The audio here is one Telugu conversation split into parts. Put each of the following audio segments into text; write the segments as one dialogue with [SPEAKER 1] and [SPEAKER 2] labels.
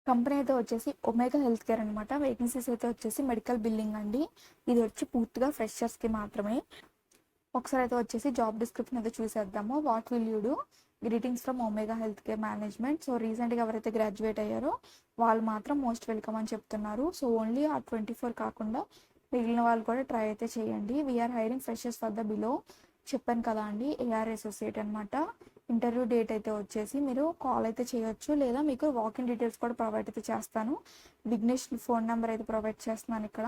[SPEAKER 1] కంపెనీ అయితే వచ్చేసి ఒమేగా హెల్త్ కేర్ అనమాట. వేకెన్సీస్ అయితే వచ్చేసి మెడికల్ బిల్లింగ్ అండి. ఇది వచ్చి పూర్తిగా ఫ్రెషర్స్కి మాత్రమే. ఒకసారి అయితే వచ్చేసి జాబ్ డిస్క్రిప్షన్ అయితే చూసేద్దాము. What will you do? Greetings from omega health care management. So రీసెంట్గా ఎవరైతే గ్రాడ్యుయేట్ అయ్యారో వాళ్ళు మాత్రం మోస్ట్ వెల్కమ్ అని చెప్తున్నారు. సో ఓన్లీ ఆ 24 కాకుండా మిగిలిన వాళ్ళు కూడా ట్రై అయితే చేయండి. We're hiring freshers for the below. చెప్పాను కదా అండి, ఏఆర్ అసోసియేట్ అనమాట. ఇంటర్వ్యూ డేట్ అయితే వచ్చేసి మీరు కాల్ అయితే చేయొచ్చు, లేదా మీకు వాకింగ్ డీటెయిల్స్ కూడా ప్రొవైడ్ అయితే చేస్తాను. విఘ్నేష్ ఫోన్ నెంబర్ అయితే ప్రొవైడ్ చేస్తున్నాను ఇక్కడ,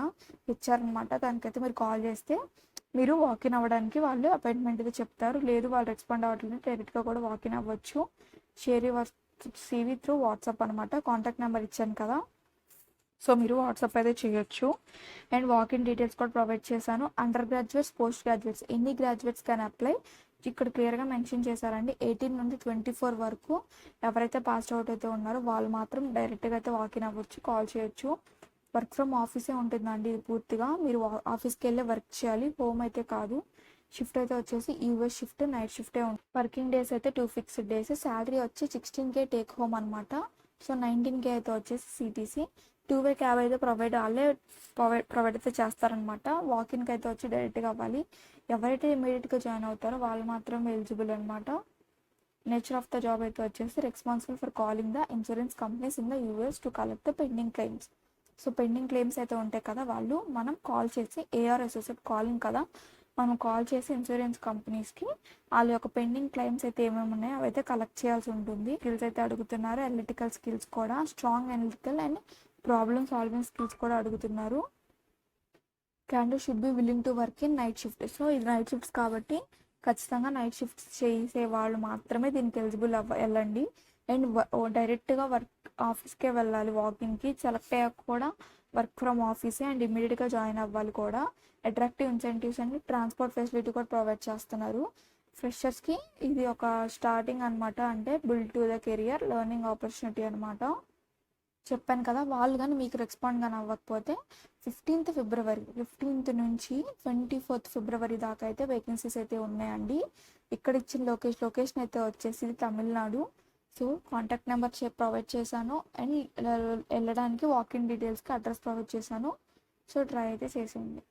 [SPEAKER 1] ఇచ్చారనమాట. దానికైతే మీరు కాల్ చేస్తే మీరు వాకిన్ అవ్వడానికి వాళ్ళు అపాయింట్మెంట్ అయితే చెప్తారు. లేదు వాళ్ళు రెస్పాండ్ అవ్వట్లేదు, డైరెక్ట్గా కూడా వాకిన్ అవ్వచ్చు. Share your CV through WhatsApp అనమాట. కాంటాక్ట్ నెంబర్ ఇచ్చాను కదా, సో మీరు వాట్సాప్ అయితే చేయొచ్చు. అండ్ వాకిన్ డీటెయిల్స్ కూడా ప్రొవైడ్ చేశాను. అండర్ గ్రాడ్యుయేట్స్, పోస్ట్ గ్రాడ్యుయేట్స్, ఎన్ని గ్రాడ్యుయేట్స్ క్యాన్ అప్లై ఇక్కడ క్లియర్గా మెన్షన్ చేశారండి. 18 నుండి 24 వరకు ఎవరైతే పాస్ అవుట్ అయితే ఉన్నారో వాళ్ళు మాత్రం డైరెక్ట్గా అయితే వాకిన్ అవ్వచ్చు, కాల్ చేయొచ్చు. వర్క్ ఫ్రమ్ ఆఫీసే ఉంటుందండి ఇది పూర్తిగా. మీరు ఆఫీస్కి వెళ్ళే వర్క్ చేయాలి, హోమ్ అయితే కాదు. షిఫ్ట్ అయితే వచ్చేసి యూఎస్ షిఫ్ట్, నైట్ షిఫ్టే ఉంటుంది. వర్కింగ్ డేస్ అయితే 2 ఫిక్స్డ్ డేస్. శాలరీ వచ్చి 16K టేక్ హోమ్ అనమాట. సో 19K అయితే వచ్చేసి CTC. 2-way క్యాబ్ అయితే వాళ్ళే ప్రొవైడ్ అయితే చేస్తారనమాట. వాకిన్కి అయితే వచ్చి డైరెక్ట్గా అవ్వాలి. ఎవరైతే ఇమీడియట్గా జాయిన్ అవుతారో వాళ్ళు మాత్రం ఎలిజిబుల్ అనమాట. నేచర్ ఆఫ్ ద జాబ్ అయితే వచ్చేసి responsible for calling the insurance companies in the US to collect the pending claims. So pending claims అయితే ఉంటాయి కదా, వాళ్ళు మనం కాల్ చేసి ఏఆర్ అసోసియేట్ కాలింగ్ కదా, మనం కాల్ చేసి ఇన్సూరెన్స్ కంపెనీస్కి వాళ్ళ యొక్క పెండింగ్ క్లెయిమ్స్ అయితే ఏమేమి ఉన్నాయో అవైతే కలెక్ట్ చేయాల్సి ఉంటుంది. స్కిల్స్ అయితే అడుగుతున్నారు, అనలిటికల్ స్కిల్స్ కూడా, strong analytical and problem solving skills కూడా అడుగుతున్నారు. Candidate should be willing to work in night shift. So ఇది నైట్ షిఫ్ట్స్ కాబట్టి ఖచ్చితంగా నైట్ షిఫ్ట్స్ చేసే వాళ్ళు మాత్రమే దీనికి ఎలిజిబుల్ వెళ్ళండి. అండ్ డైరెక్ట్గా ఆఫీస్కే వెళ్ళాలి. వాకిన్కి సెలెక్ట్ అయ్యాక కూడా వర్క్ ఫ్రమ్ ఆఫీసే అండ్ ఇమీడియట్గా జాయిన్ అవ్వాలి కూడా. Attractive incentives and transport facility కూడా ప్రొవైడ్ చేస్తున్నారు. ఫ్రెషర్స్కి ఇది ఒక స్టార్టింగ్ అనమాట, అంటే build to the career learning opportunity అనమాట. చెప్పాను కదా, వాళ్ళు కానీ మీకు రెస్పాండ్ కానీ అవ్వకపోతే 15th ఫిబ్రవరి 15th నుంచి 24th ఫిబ్రవరి దాకా అయితే వేకెన్సీస్ అయితే ఉన్నాయండి. ఇక్కడ ఇచ్చిన లొకేషన్ అయితే వచ్చేసి Tamil Nadu. So contact number provide చేశాను అండ్ వెళ్ళడానికి వాకింగ్ డీటెయిల్స్కి అడ్రస్ ప్రొవైడ్ చేశాను. సో ట్రై అయితే చేసేయండి.